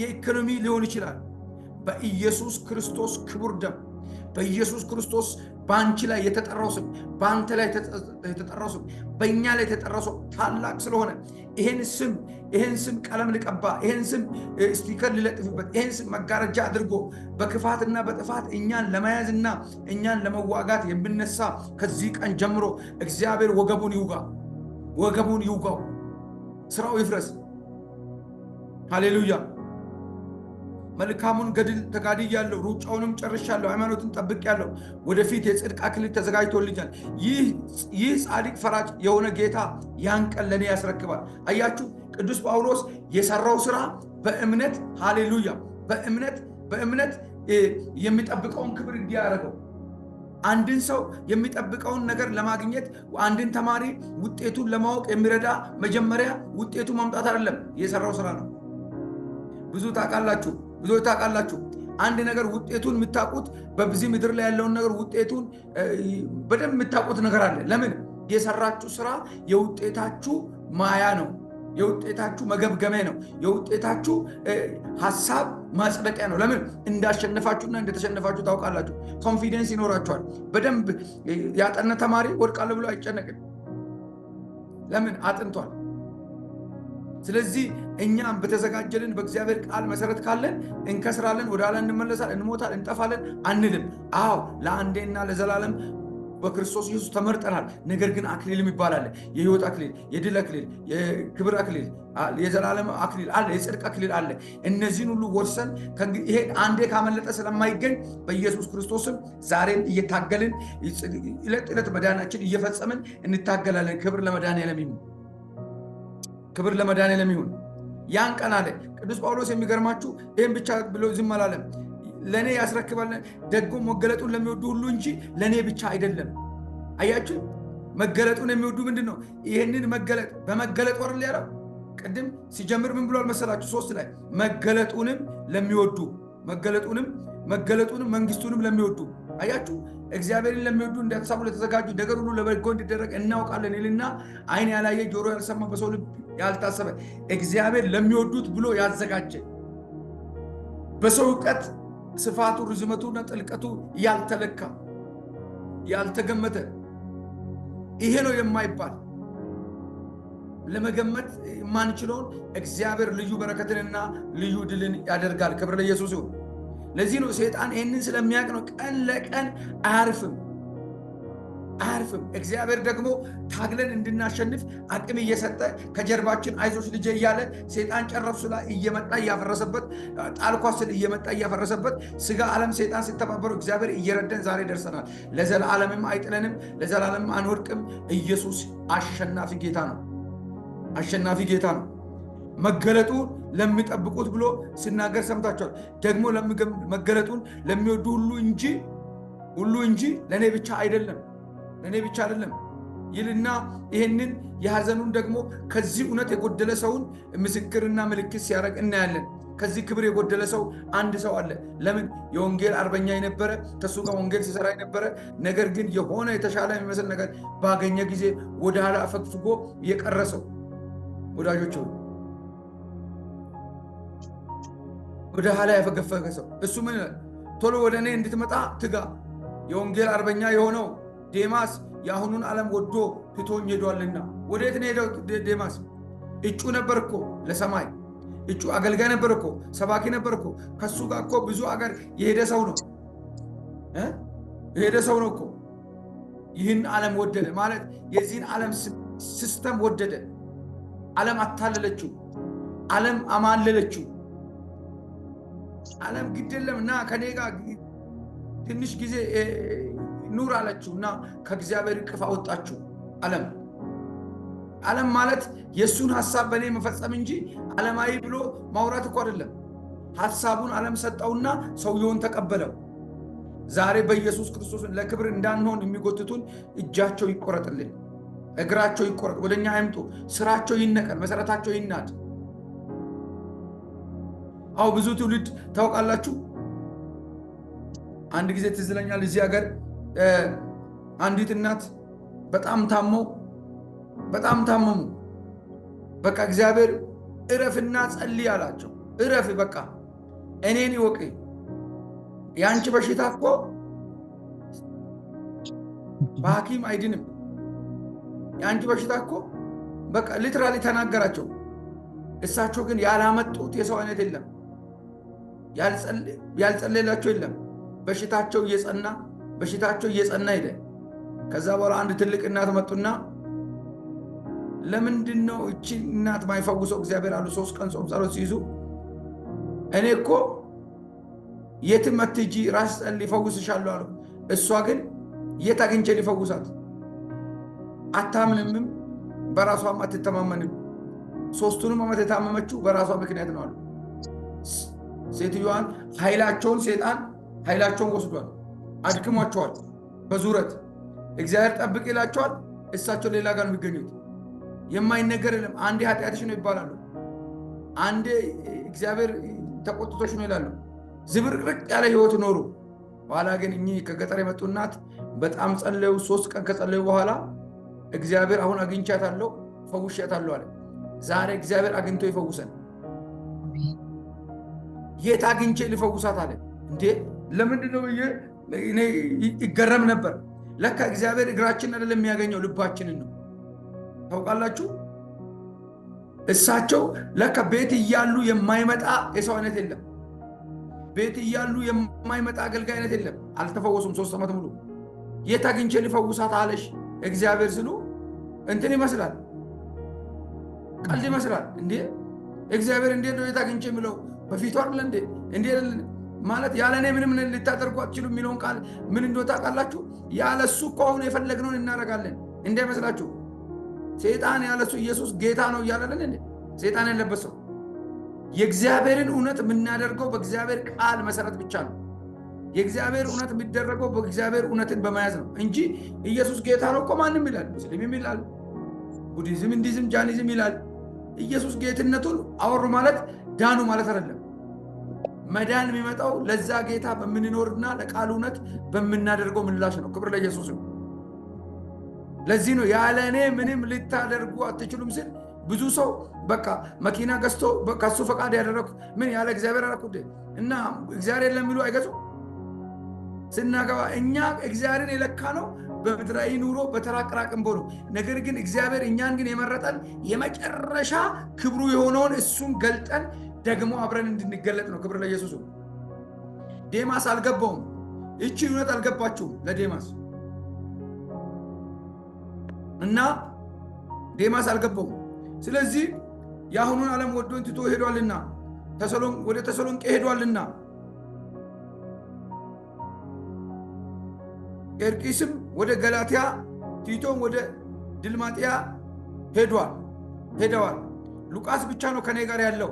የኢኮኖሚ ሊሆን ይችላል። በኢየሱስ ክርስቶስ ክቡር ደም በኢየሱስ ክርስቶስ በአንቺ ላይ የተጠራው ስም፣ በአንተ ላይ የተጠራው ስም፣ በእኛ ላይ የተጠራው ስም ታላቅ ስለሆነ ይሄን ስም ቀለም ልቀባ፣ ይሄን ስም ስቲከር ልለጥፍበት፣ ይሄን ስም መጋረጃ አድርጎ በክፋትና በጥፋት እኛን ለመያዝና እኛን ለመዋጋት የምነሳ ከዚህ ቀን ጀምሮ እግዚአብሔር ወገቡን ይውጋው፣ ስራው ይፍረስ። ሃሌሉያ። መልካሙን ገድል ተጋድያለሁ፣ ሩጫውንም ጨርሻለሁ፣ ሃይማኖትን ጠብቄያለሁ፣ ወደፊት የጽድቅ አክሊል ተዘጋጅቶልኛል። ይህ ጻድቅ ፈራጅ የሆነ ጌታ ያን ቀን ለእኔ ያስረክባል። አያችሁ፣ ቅዱስ ጳውሎስ የሰራው ስራ በእምነት ሃሌሉያ፣ በእምነት የሚጠብቀውን ክብር እንዲያደርገው። አንድን ሰው የሚጠብቀውን ነገር ለማግኘት አንድን ተማሪ ውጤቱን ለማወቅ የሚረዳ መጀመሪያ ውጤቱ ማምጣት አይደለም፣ የሰራው ስራ ነው። ብዙዎች ታውቃላችሁ። አንድ ነገር ውጤቱን የምታውቁት በዚህ ምድር ላይ ያለውን ነገር ውጤቱን በደንብ የምታውቁት ነገር አለ። ለምን? የሰራችሁ ስራ የውጤታችሁ ማያ ነው፣ የውጤታችሁ መገብገሚያ ነው፣ የውጤታችሁ ሐሳብ ማጽደቂያ ነው። ለምን? እንዳሸነፋችሁና እንደተሸነፋችሁ ታውቃላችሁ። ኮንፊደንስ ይኖራችኋል። በደንብ ያጠነ ተማሪ ወድቃለሁ ብሎ አይጨነቅም። ለምን? አጥንቷል። ስለዚህ እኛም በተዘጋጀልን በእግዚአብሔር ቃል መሰረት ካለን እንከስራለን፣ ወደ ኋላ እንመለሳለን፣ እንሞታለን፣ እንጠፋለን አንልም። አዎ ለአንዴና ለዘላለም በክርስቶስ ኢየሱስ ተመርጠናል። ነገር ግን አክሊልም ይባላል። የህይወት አክሊል፣ የድል አክሊል፣ የክብር አክሊል፣ የዘላለም አክሊል አለ፣ የጽድቅ አክሊል አለ። እነዚህን ሁሉ ወርሰን ይሄ አንዴ ካመለጠ ስለማይገኝ በኢየሱስ ክርስቶስም ዛሬም እየታገልን ዕለት ዕለት መዳናችን እየፈጸምን እንታገላለን። ክብር ለመድኃኔዓለም ይሁን። ያን ቀን አለ ቅዱስ ጳውሎስ። የሚገርማችሁ ይህን ብቻ ብሎ ዝም አላለም። ለእኔ ያስረክባል፣ ደግሞ መገለጡን ለሚወዱ ሁሉ እንጂ ለእኔ ብቻ አይደለም። አያችሁ፣ መገለጡን የሚወዱ ምንድን ነው? ይህንን መገለጥ በመገለጥ ወር ሊያረው ቅድም ሲጀምር ምን ብሏል መሰላችሁ? 3 ላይ መገለጡንም ለሚወዱ መገለጡንም መንግስቱንም ለሚወዱ። አያችሁ፣ እግዚአብሔርን ለሚወዱ እንደ ሐሳቡ ለተዘጋጁ ነገር ሁሉ ለበጎ እንዲደረግ እናውቃለን ይልና ዓይን ያላየ ጆሮ ያልሰማ በሰው ልብ ያልታሰበ እግዚአብሔር ለሚወዱት ብሎ ያዘጋጀ በሰው እውቀት ስፋቱ ርዝመቱና ጥልቀቱ ያልተለካ ያልተገመተ ይሄ ነው የማይባል ለመገመት የማንችለውን እግዚአብሔር ልዩ በረከትንና ልዩ ድልን ያደርጋል። ክብር ለኢየሱስ ይሁን። ለዚህ ነው ሰይጣን ይህንን ስለሚያውቅ ነው ቀን ለቀን አያርፍም። እግዚአብሔር ደግሞ ታግለን እንድናሸንፍ አቅም እየሰጠ ከጀርባችን አይዞሽ ልጄ እያለ ሰይጣን ጨረፍሱ ላይ እየመጣ እያፈረሰበት፣ ጣልኳስል እየመጣ እያፈረሰበት፣ ስጋ ዓለም ሰይጣን ሲተባበሩ እግዚአብሔር እየረደን ዛሬ ደርሰናል። ለዘላለምም አይጥለንም፣ ለዘላለም አንወድቅም። ኢየሱስ አሸናፊ ጌታ ነው። መገለጡ ለሚጠብቁት ብሎ ሲናገር ሰምታችኋል። ደግሞ መገለጡን ለሚወዱ ሁሉ እንጂ ለእኔ ብቻ አይደለም ይልና ይህንን የሐዘኑን ደግሞ ከዚህ እውነት የጎደለ ሰውን ምስክርና ምልክት ሲያደርግ እናያለን። ከዚህ ክብር የጎደለ ሰው አንድ ሰው አለ። ለምን? የወንጌል አርበኛ የነበረ ከሱ ጋር ወንጌል ሲሰራ የነበረ ነገር ግን የሆነ የተሻለ የሚመስል ነገር ባገኘ ጊዜ ወደ ኋላ አፈግፍጎ የቀረ ሰው። ወዳጆች ወደ ኋላ ያፈገፈገ ሰው እሱ ምን ቶሎ ወደ እኔ እንድትመጣ ትጋ። የወንጌል አርበኛ የሆነው ዴማስ የአሁኑን ዓለም ወዶ ትቶኝ ሄዷልና። ወዴት ነው ሄደው? ዴማስ እጩ ነበር እኮ ለሰማይ፣ እጩ አገልጋይ ነበር እኮ፣ ሰባኪ ነበር እኮ። ከሱ ጋር እኮ ብዙ አገር የሄደ ሰው ነው እኮ። ይህን ዓለም ወደደ ማለት የዚህን ዓለም ሲስተም ወደደ። ዓለም አታለለችው፣ ዓለም አማለለችው። ዓለም ግድለም እና ከኔ ጋር ትንሽ ጊዜ ኑር አለችው እና ከእግዚአብሔር እቅፍ አወጣችው። ዓለም ማለት የእሱን ሐሳብ በእኔ መፈጸም እንጂ ዓለማዊ ብሎ ማውራት እኮ አይደለም። ሐሳቡን ዓለም ሰጠውና ሰውየውን ተቀበለው። ዛሬ በኢየሱስ ክርስቶስ ለክብር እንዳንሆን የሚጎትቱን እጃቸው ይቆረጥልን፣ እግራቸው ይቆረጥ፣ ወደኛ አይምጡ፣ ስራቸው ይነቀል፣ መሰረታቸው ይናድ። አው ብዙ ትውልድ ታውቃላችሁ። አንድ ጊዜ ትዝ ይለኛል እዚህ ሀገር አንዲት እናት በጣም ታመሙ በቃ እግዚአብሔር እረፍና ጸልይ አላቸው። እረፍ በቃ እኔን ይወቅ። ያንቺ በሽታ እኮ በሐኪም አይድንም። ያንቺ በሽታ እኮ በቃ ሊትራሊ ተናገራቸው። እሳቸው ግን ያላመጡት የሰው አይነት የለም፣ ያልጸለላቸው የለም። በሽታቸው እየጸና ሄደ። ከዛ በኋላ አንድ ትልቅ እናት መጡና ለምንድን ነው እቺ እናት ማይፈውሰው እግዚአብሔር አሉ። 3 ቀን ጾም ጸሎት ሲይዙ እኔ እኮ የትም አትሂጂ ራስ ጸልይ ይፈውስሻለሁ አሉ። እሷ ግን የት አግኝቼ ሊፈውሳት? አታምንምም፣ በራሷም አትተማመንም። 3ቱንም ዓመት የታመመችው በራሷ ምክንያት ነው አሉ። ሴትዮዋን ኃይላቸውን ወስዷል፣ አድክሟቸዋል። በዙረት እግዚአብሔር ጠብቅ ይላቸዋል። እሳቸው ሌላ ጋር ነው የሚገኙት። የማይነገር የለም። አንዴ ኃጢአትሽ ነው ይባላሉ፣ አንዴ እግዚአብሔር ተቆጥቶሽ ነው ይላሉ። ዝብርቅርቅ ያለ ህይወት ኖሩ። በኋላ ግን እኚህ ከገጠር የመጡ እናት በጣም ጸለዩ። 3 ቀን ከጸለዩ በኋላ እግዚአብሔር አሁን አግኝቻታለሁ ፈውሻታለሁ አለ። ዛሬ እግዚአብሔር አግኝቶ ይፈውሰን። የት አግኝቼ ሊፈውሳት አለ እንዴ? ለምንድን ነው እኔ ይገረም ነበር። ለካ እግዚአብሔር እግራችንን አይደለም የሚያገኘው ልባችንን ነው። ታውቃላችሁ፣ እሳቸው ለካ ቤት እያሉ የማይመጣ የሰው አይነት የለም። ቤት እያሉ የማይመጣ አገልጋይ አይነት የለም። አልተፈወሱም 3 ዓመት ሙሉ። የት አግኝቼ ሊፈውሳት አለሽ እግዚአብሔር ስሉ እንትን ይመስላል፣ ቀልድ ይመስላል። እንዴ እግዚአብሔር እንዴት ነው የት አግኝቼ የሚለው? በፊቱ አይደል እንዴ? እንዴ ማለት ያለኔ ምንም ልታደርጉ አትችሉ የሚለውን ቃል ምን እንደሆነ ታውቃላችሁ? ያለሱ እኮ አሁን የፈለግነውን እናደርጋለን። እንዴ መስላችሁ? ሰይጣን ያለሱ ኢየሱስ ጌታ ነው እያለን እንዴ? ሰይጣን ያለበት ሰው የእግዚአብሔርን እውነት የምናደርገው በእግዚአብሔር ቃል መሰረት ብቻ ነው። የእግዚአብሔር እውነት የሚደረገው በእግዚአብሔር እውነትን በመያዝ ነው እንጂ ኢየሱስ ጌታ ነው እኮ ማንም ይላል። ሙስሊምም ይላል፣ ቡዲዝም፣ እንዲዝም፣ ጃኒዝም ይላል። ኢየሱስ ጌትነቱን አወሩ ማለት ዳኑ ማለት አይደለም። መዳን የሚመጣው ለዛ ጌታ በምንኖርና ለቃሉ እውነት በምናደርገው ምላሽ ነው። ክብር ለኢየሱስ ነው። ለዚህ ነው ያለ እኔ ምንም ልታደርጉ አትችሉም ሲል ብዙ ሰው በቃ መኪና ገዝቶ ከሱ ፈቃድ ያደረኩ ምን ያለ እግዚአብሔር አደረኩት እና እግዚአብሔር የለም የሚሉ አይገዙ። ስናገባ እኛ እግዚአብሔርን የለካ ነው በምድራዊ ኑሮ በተራቅራቅም ነው። ነገር ግን እግዚአብሔር እኛን ግን የመረጠን የመጨረሻ ክብሩ የሆነውን እሱን ገልጠን ደግሞ አብረን እንድንገለጥ ነው። ክብር ለኢየሱስ። ዴማስ አልገባውም። እቺ እውነት አልገባችሁም ለዴማስ እና ዴማስ አልገባውም። ስለዚህ የአሁኑን ዓለም ወዶን ትቶ ሄዷልና ወደ ተሰሎንቄ ሄዷልና ኤርቂስም ወደ ገላትያ፣ ቲቶም ወደ ድልማጥያ ሄደዋል። ሉቃስ ብቻ ነው ከኔ ጋር ያለው።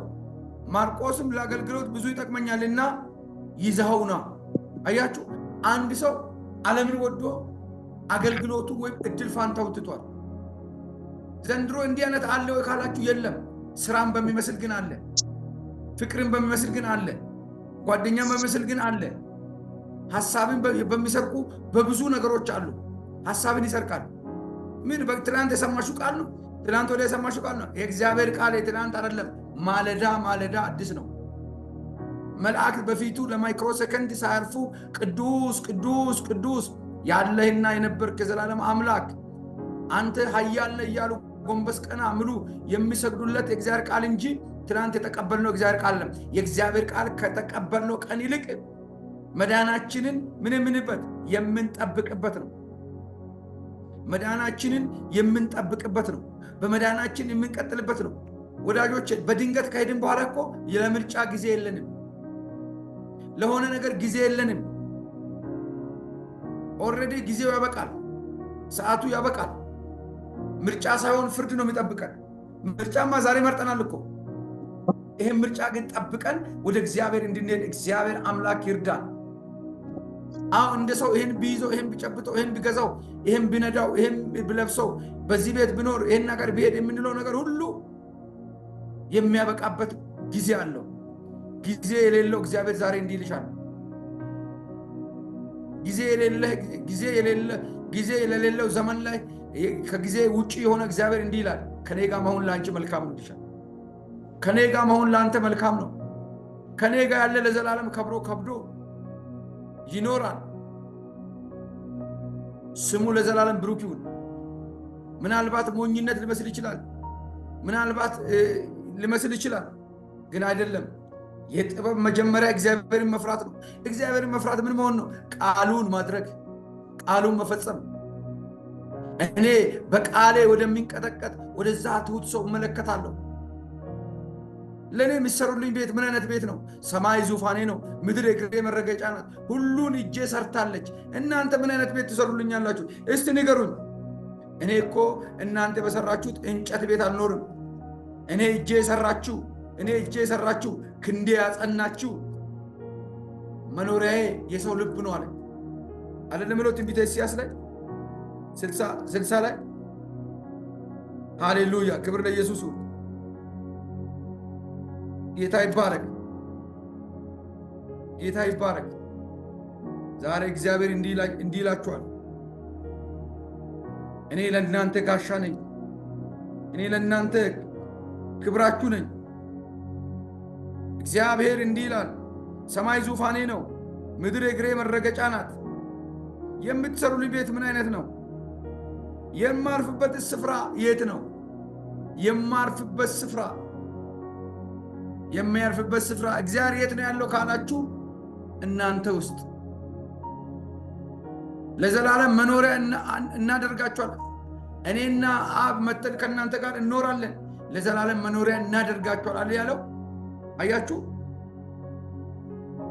ማርቆስም ለአገልግሎት ብዙ ይጠቅመኛልና ይዘኸውና። አያችሁ፣ አንድ ሰው ዓለምን ወዶ አገልግሎቱ ወይም እድል ፋንታው ትቷል። ዘንድሮ እንዲህ አይነት አለ ወይ ካላችሁ የለም። ስራን በሚመስል ግን አለ፣ ፍቅርን በሚመስል ግን አለ፣ ጓደኛን በሚመስል ግን አለ። ሐሳብን በሚሰርቁ በብዙ ነገሮች አሉ። ሐሳብን ይሰርቃል። ምን በትላንት የሰማሽው ቃል ነው፣ ትላንት ወደ የሰማሽው ቃል ነው። የእግዚአብሔር ቃል የትላንት አይደለም፣ ማለዳ አዲስ ነው። መላእክት በፊቱ ለማይክሮ ሰከንድ ሳያርፉ ቅዱስ ቅዱስ ቅዱስ ያለህና የነበርክ የዘላለም አምላክ አንተ ኃያል ነህ እያሉ ጎንበስ ቀና ምሉ የሚሰግዱለት የእግዚአብሔር ቃል እንጂ ትላንት የተቀበልነው እግዚአብሔር ቃል አይደለም። የእግዚአብሔር ቃል ከተቀበልነው ቀን ይልቅ መዳናችንን ምንበት የምንጠብቅበት ነው። መዳናችንን የምንጠብቅበት ነው። በመዳናችን የምንቀጥልበት ነው። ወዳጆች፣ በድንገት ከሄድን በኋላ እኮ ለምርጫ ጊዜ የለንም። ለሆነ ነገር ጊዜ የለንም። ኦልሬዲ ጊዜው ያበቃል፣ ሰዓቱ ያበቃል። ምርጫ ሳይሆን ፍርድ ነው የሚጠብቀን። ምርጫማ ዛሬ መርጠናል እኮ። ይሄን ምርጫ ግን ጠብቀን ወደ እግዚአብሔር እንድንሄድ እግዚአብሔር አምላክ ይርዳን። አሁን እንደ ሰው ይሄን ቢይዘው፣ ይሄን ቢጨብጠው፣ ይሄን ቢገዛው፣ ይሄን ቢነዳው፣ ይሄን ቢለብሰው፣ በዚህ ቤት ቢኖር፣ ይሄን ነገር ቢሄድ የምንለው ነገር ሁሉ የሚያበቃበት ጊዜ አለው። ጊዜ የሌለው እግዚአብሔር ዛሬ እንዲህ ይልሻል። ጊዜ የሌለው ዘመን ላይ ከጊዜ ውጪ የሆነ እግዚአብሔር እንዲህ ይላል፣ ከኔ ጋር መሆን ለአንቺ መልካም ነው ይልሻል። ከኔ ጋር መሆን ለአንተ መልካም ነው። ከኔ ጋር ያለ ለዘላለም ከብዶ ይኖራል። ስሙ ለዘላለም ብሩክ ይሁን። ምናልባት ሞኝነት ሊመስል ይችላል፣ ምናልባት ሊመስል ይችላል፣ ግን አይደለም። የጥበብ መጀመሪያ እግዚአብሔርን መፍራት ነው። እግዚአብሔርን መፍራት ምን መሆን ነው? ቃሉን ማድረግ፣ ቃሉን መፈጸም። እኔ በቃሌ ወደሚንቀጠቀጥ ወደዛ ትሁት ሰው እመለከታለሁ። ለእኔ የሚሰሩልኝ ቤት ምን አይነት ቤት ነው? ሰማይ ዙፋኔ ነው፣ ምድር የእግሬ መረገጫ ናት። ሁሉን እጄ ሰርታለች። እናንተ ምን አይነት ቤት ትሰሩልኛላችሁ? እስቲ ንገሩኝ። እኔ እኮ እናንተ በሰራችሁት እንጨት ቤት አልኖርም። እኔ እጄ የሰራችሁ ክንዴ ያጸናችሁ መኖሪያዬ የሰው ልብ ነው አለ አይደለም ብሎ ትንቢተ ኢሳይያስ ላይ 60 ላይ። ሃሌሉያ! ክብር ለኢየሱስ። ጌታ ይባረክ፣ ጌታ ይባረክ። ዛሬ እግዚአብሔር እንዲህ ይላችኋል፣ እኔ ለእናንተ ጋሻ ነኝ፣ እኔ ለእናንተ ክብራችሁ ነኝ። እግዚአብሔር እንዲህ ይላል፣ ሰማይ ዙፋኔ ነው፣ ምድር የእግሬ መረገጫ ናት። የምትሰሩልኝ ቤት ምን አይነት ነው? የማርፍበት ስፍራ የት ነው? የማርፍበት ስፍራ የሚያርፍበት ስፍራ እግዚአብሔር የት ነው ያለው ካላችሁ፣ እናንተ ውስጥ ለዘላለም መኖሪያ እናደርጋችኋለን። እኔና አብ መተን ከእናንተ ጋር እንኖራለን፣ ለዘላለም መኖሪያ እናደርጋችኋለን ያለው አያችሁ።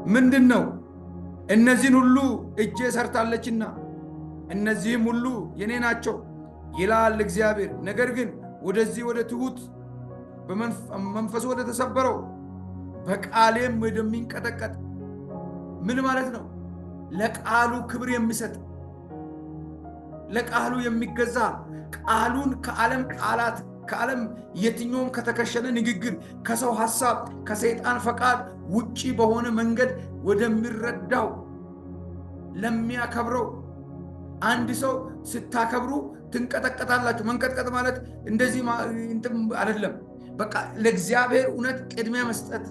ምንድን ነው? እነዚህን ሁሉ እጄ ሰርታለችና እነዚህም ሁሉ የኔ ናቸው ይላል እግዚአብሔር። ነገር ግን ወደዚህ ወደ ትሁት በመንፈሱ ወደ ተሰበረው በቃሌም ወደሚንቀጠቀጥ ምን ማለት ነው? ለቃሉ ክብር የሚሰጥ ለቃሉ የሚገዛ ቃሉን ከዓለም ቃላት ከዓለም የትኛውም ከተከሸነ ንግግር ከሰው ሐሳብ ከሰይጣን ፈቃድ ውጪ በሆነ መንገድ ወደሚረዳው ለሚያከብረው አንድ ሰው ስታከብሩ ትንቀጠቀጣላችሁ። መንቀጥቀጥ ማለት እንደዚህ አይደለም። በቃ ለእግዚአብሔር እውነት ቅድሚያ መስጠት፣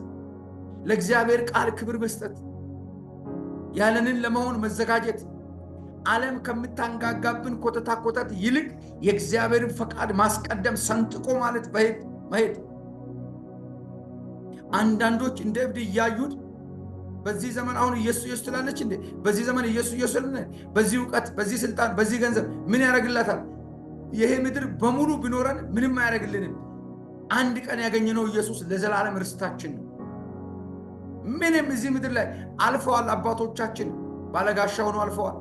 ለእግዚአብሔር ቃል ክብር መስጠት፣ ያለንን ለመሆን መዘጋጀት፣ ዓለም ከምታንጋጋብን ኮተት ይልቅ የእግዚአብሔርን ፈቃድ ማስቀደም፣ ሰንጥቆ ማለት መሄድ። አንዳንዶች እንደ እብድ እያዩት በዚህ ዘመን አሁን ኢየሱስ ትላለች እንዴ? በዚህ ዘመን ኢየሱስ በዚህ ዕውቀት፣ በዚህ ስልጣን፣ በዚህ ገንዘብ ምን ያደርግላታል? ይሄ ምድር በሙሉ ቢኖረን ምንም አያደርግልንም። አንድ ቀን ያገኘነው ኢየሱስ ለዘላለም ርስታችን ነው። ምንም እዚህ ምድር ላይ አልፈዋል። አባቶቻችን ባለጋሻ ሆነው አልፈዋል።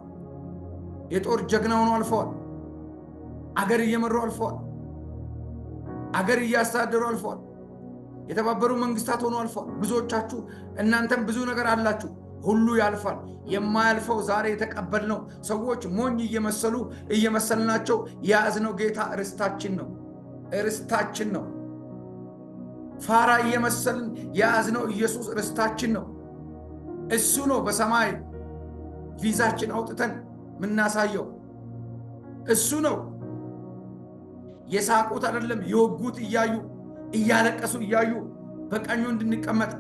የጦር ጀግና ሆነው አልፈዋል። አገር እየመሩ አልፈዋል። አገር እያስተዳደሩ አልፈዋል። የተባበሩ መንግስታት ሆነው አልፈዋል። ብዙዎቻችሁ እናንተም ብዙ ነገር አላችሁ። ሁሉ ያልፋል። የማያልፈው ዛሬ የተቀበልነው ሰዎች ሞኝ እየመሰልናቸው የያዝነው ጌታ ርስታችን ነው። ርስታችን ነው። ፋራ እየመሰልን የያዝነው ኢየሱስ ርስታችን ነው። እሱ ነው በሰማይ ቪዛችን አውጥተን ምናሳየው። እሱ ነው። የሳቁት አይደለም፣ የወጉት እያዩ እያለቀሱ እያዩ በቀኙ እንድንቀመጥ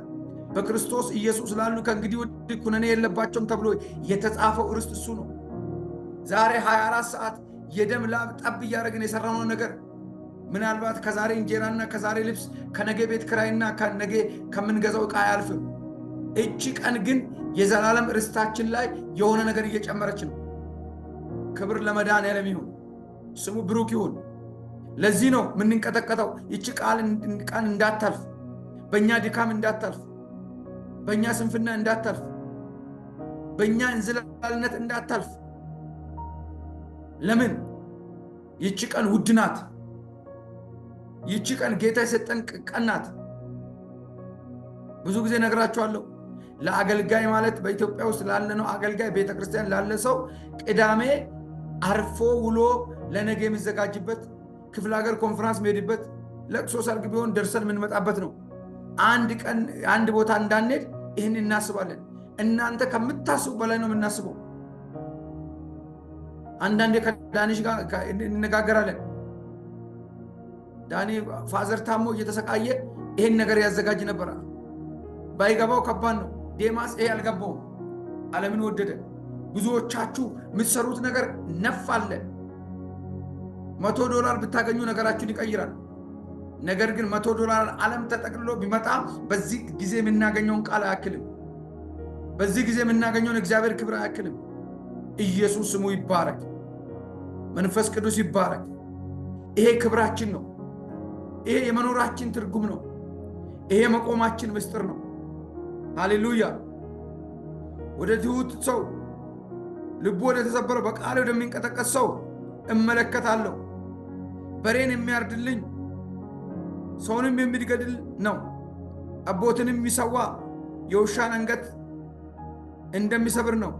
በክርስቶስ ኢየሱስ ላሉ ከእንግዲህ ወዲህ ኩነኔ የለባቸውም ተብሎ የተጻፈው ርስት እሱ ነው። ዛሬ 24 ሰዓት የደም ላብ ጠብ እያደረግን የሰራነው ነገር ምናልባት ከዛሬ እንጀራና ከዛሬ ልብስ ከነገ ቤት ክራይና ከነገ ከምንገዛው ዕቃ አያልፍም። እቺ ቀን ግን የዘላለም ርስታችን ላይ የሆነ ነገር እየጨመረች ነው። ክብር ለመድኃኔዓለም ይሁን፣ ስሙ ብሩክ ይሁን። ለዚህ ነው የምንንቀጠቀጠው። ይቺ ቃል እንዳታልፍ፣ በእኛ ድካም እንዳታልፍ፣ በእኛ ስንፍና እንዳታልፍ፣ በእኛ እንዝላልነት እንዳታልፍ። ለምን? ይቺ ቀን ውድ ናት። ይቺ ቀን ጌታ የሰጠን ቀን ናት። ብዙ ጊዜ ነግራችኋለሁ። ለአገልጋይ ማለት በኢትዮጵያ ውስጥ ላለ ነው አገልጋይ ቤተክርስቲያን ላለ ሰው ቅዳሜ አርፎ ውሎ ለነገ የሚዘጋጅበት፣ ክፍለ ሀገር ኮንፈረንስ የሚሄድበት፣ ለቅሶ ሰርግ ቢሆን ደርሰን የምንመጣበት ነው። አንድ ቀን አንድ ቦታ እንዳንሄድ ይህን እናስባለን። እናንተ ከምታስቡ በላይ ነው የምናስበው። አንዳንዴ ከዳንሽ ጋር እንነጋገራለን። ዳኒ ፋዘር ታሞ እየተሰቃየ ይሄን ነገር ያዘጋጅ ነበር። ባይገባው ከባድ ነው። ዴማስ ይሄ አልገባውም። ዓለምን ወደደ። ብዙዎቻችሁ የምትሰሩት ነገር ነፍ አለ። $100 ብታገኙ ነገራችሁን ይቀይራል። ነገር ግን $100 ዓለም ተጠቅልሎ ቢመጣ በዚህ ጊዜ የምናገኘውን ቃል አያክልም። በዚህ ጊዜ የምናገኘውን እግዚአብሔር ክብር አያክልም። ኢየሱስ ስሙ ይባረክ። መንፈስ ቅዱስ ይባረክ። ይሄ ክብራችን ነው። ይሄ የመኖራችን ትርጉም ነው። ይሄ መቆማችን ምስጢር ነው። ሃሌሉያ። ወደ ትሑት ሰው ልቡ ወደ ተሰበረ በቃል ወደሚንቀጠቀጥ ሰው እመለከታለሁ። በሬን የሚያርድልኝ ሰውንም የሚገድል ነው። ጠቦትንም የሚሰዋ የውሻን አንገት እንደሚሰብር ነው።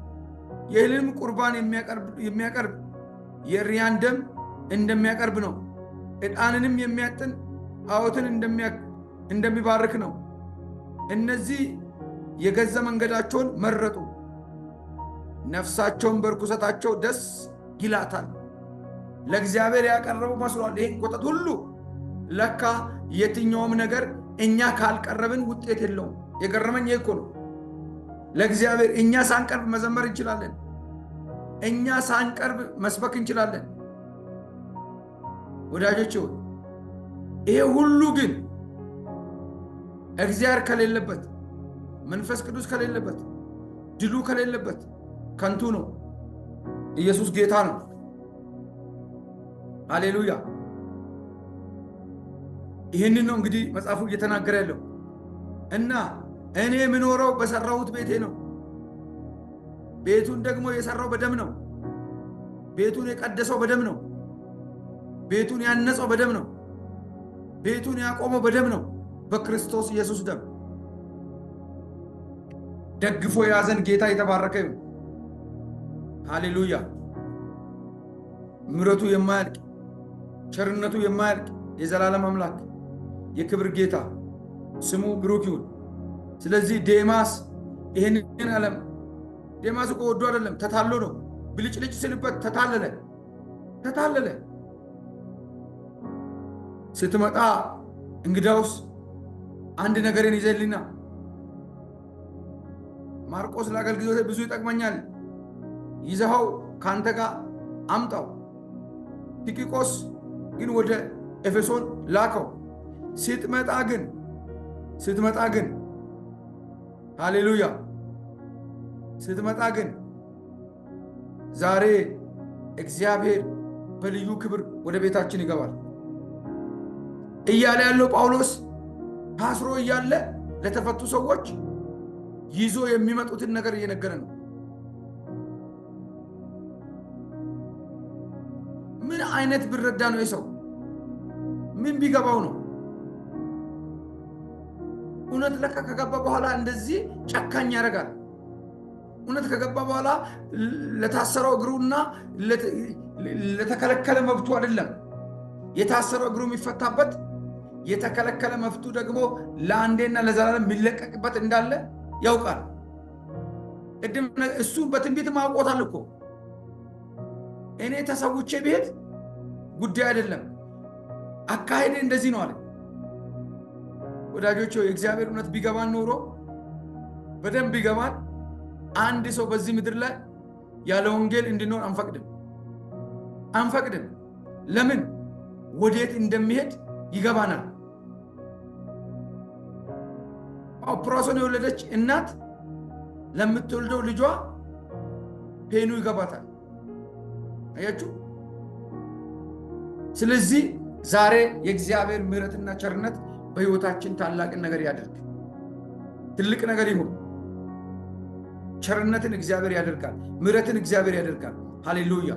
የእህልንም ቁርባን የሚያቀርብ የእሪያን ደም እንደሚያቀርብ ነው። ዕጣንንም የሚያጥን ጣዖትን እንደሚባርክ ነው። እነዚህ የገዛ መንገዳቸውን መረጡ፣ ነፍሳቸውን በርኩሰታቸው ደስ ይላታል። ለእግዚአብሔር ያቀረቡ መስሏል። ይሄ ቆጠት ሁሉ ለካ የትኛውም ነገር እኛ ካልቀረብን ውጤት የለውም። የገረመኝ ይሄ እኮ ነው። ለእግዚአብሔር እኛ ሳንቀርብ መዘመር እንችላለን። እኛ ሳንቀርብ መስበክ እንችላለን። ወዳጆች ይሄ ሁሉ ግን እግዚአብሔር ከሌለበት፣ መንፈስ ቅዱስ ከሌለበት፣ ድሉ ከሌለበት ከንቱ ነው። ኢየሱስ ጌታ ነው። ሃሌሉያ። ይህንን ነው እንግዲህ መጽሐፉ እየተናገረ ያለው እና እኔ የምኖረው በሰራሁት ቤቴ ነው። ቤቱን ደግሞ የሰራው በደም ነው። ቤቱን የቀደሰው በደም ነው። ቤቱን ያነጸው በደም ነው። ቤቱን ያቆመው በደም ነው። በክርስቶስ ኢየሱስ ደም ደግፎ የያዘን ጌታ የተባረከ ይሁን። ሃሌሉያ። ምሕረቱ የማያልቅ ቸርነቱ የማያልቅ የዘላለም አምላክ የክብር ጌታ ስሙ ብሩክ ይሁን። ስለዚህ ዴማስ ይሄንን ዓለም ዴማስ እኮ ወዶ አይደለም፣ ተታሎ ነው። ብልጭልጭ ስልበት ተታለለ። ስትመጣ እንግዳውስ አንድ ነገርን ይዘልና ማርቆስ ለአገልግሎት ብዙ ይጠቅመኛል፣ ይዘኸው ካንተ ጋር አምጣው። ቲኪቆስ ግን ወደ ኤፌሶን ላከው። ስትመጣ ግን ሃሌሉያ፣ ስትመጣ ግን ዛሬ እግዚአብሔር በልዩ ክብር ወደ ቤታችን ይገባል እያለ ያለው ጳውሎስ ታስሮ እያለ ለተፈቱ ሰዎች ይዞ የሚመጡትን ነገር እየነገረ ነው። ምን አይነት ብረዳ ነው የሰው? ምን ቢገባው ነው? እውነት ለካ ከገባ በኋላ እንደዚህ ጨካኝ ያደርጋል። እውነት ከገባ በኋላ ለታሰረው እግሩና ለተከለከለ መብቱ አይደለም የታሰረው እግሩ የሚፈታበት፣ የተከለከለ መብቱ ደግሞ ለአንዴና ለዘላለም የሚለቀቅበት እንዳለ ያውቃል። እሱ በትንቢት ማውቆታል እኮ እኔ ተሰውቼ ብሄድ ጉዳይ አይደለም፣ አካሄዴ እንደዚህ ነው አለ። ወዳጆች የእግዚአብሔር እውነት ቢገባን ኖሮ በደንብ ቢገባን አንድ ሰው በዚህ ምድር ላይ ያለ ወንጌል እንዲኖር አንፈቅድም። ለምን? ወዴት እንደሚሄድ ይገባናል። ኦፕራሽን የወለደች እናት ለምትወልደው ልጇ ፔኑ ይገባታል። አያችሁ? ስለዚህ ዛሬ የእግዚአብሔር ምሕረትና ቸርነት በሕይወታችን ታላቅን ነገር ያደርግ፣ ትልቅ ነገር ይሁን። ቸርነትን እግዚአብሔር ያደርጋል፣ ምሕረትን እግዚአብሔር ያደርጋል። ሃሌሉያ።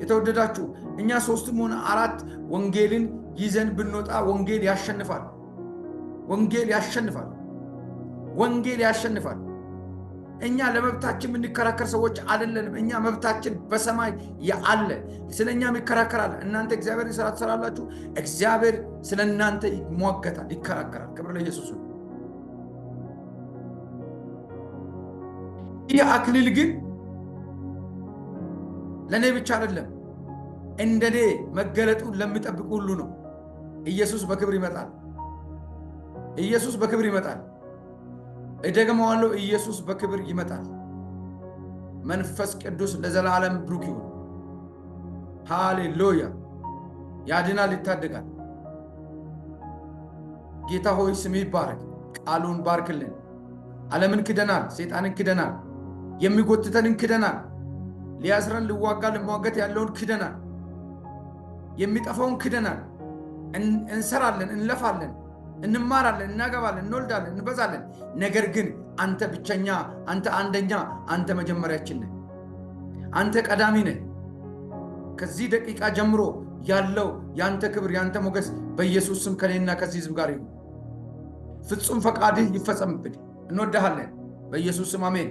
የተወደዳችሁ እኛ 3ም ሆነ 4 ወንጌልን ይዘን ብንወጣ ወንጌል ያሸንፋል። ወንጌል ያሸንፋል። እኛ ለመብታችን የምንከራከር ሰዎች አይደለንም። እኛ መብታችን በሰማይ ያለ ስለኛ ይከራከራል። እናንተ እግዚአብሔር ስራ ትሰራላችሁ፣ እግዚአብሔር ስለናንተ ይሟገታል፣ ይከራከራል። ክብር ለኢየሱስ። ይህ አክሊል ግን ለኔ ብቻ አይደለም፣ እንደኔ መገለጡን ለሚጠብቁ ሁሉ ነው። ኢየሱስ በክብር ይመጣል። ኢየሱስ በክብር ይመጣል። እደግመዋለሁ፣ ኢየሱስ በክብር ይመጣል። መንፈስ ቅዱስ ለዘላለም ብሩክ ይሁን። ሃሌሉያ። ያድናል፣ ይታደጋል። ጌታ ሆይ ስምህ ይባረክ። ቃሉን ባርክልን። ዓለምን ክደናል፣ ሰይጣንን ክደናል፣ የሚጎትተንን ክደናል፣ ሊያስረን ልዋጋ ልሟገት ያለውን ክደናል፣ የሚጠፋውን ክደናል። እንሰራለን፣ እንለፋለን፣ እንማራለን፣ እናገባለን፣ እንወልዳለን፣ እንበዛለን። ነገር ግን አንተ ብቸኛ፣ አንተ አንደኛ፣ አንተ መጀመሪያችን ነህ። አንተ ቀዳሚ ነህ። ከዚህ ደቂቃ ጀምሮ ያለው ያንተ ክብር፣ ያንተ ሞገስ በኢየሱስ ስም ከኔና ከዚህ ሕዝብ ጋር ይሁን። ፍጹም ፈቃድህ ይፈጸምብን። እንወድሃለን። በኢየሱስ ስም አሜን።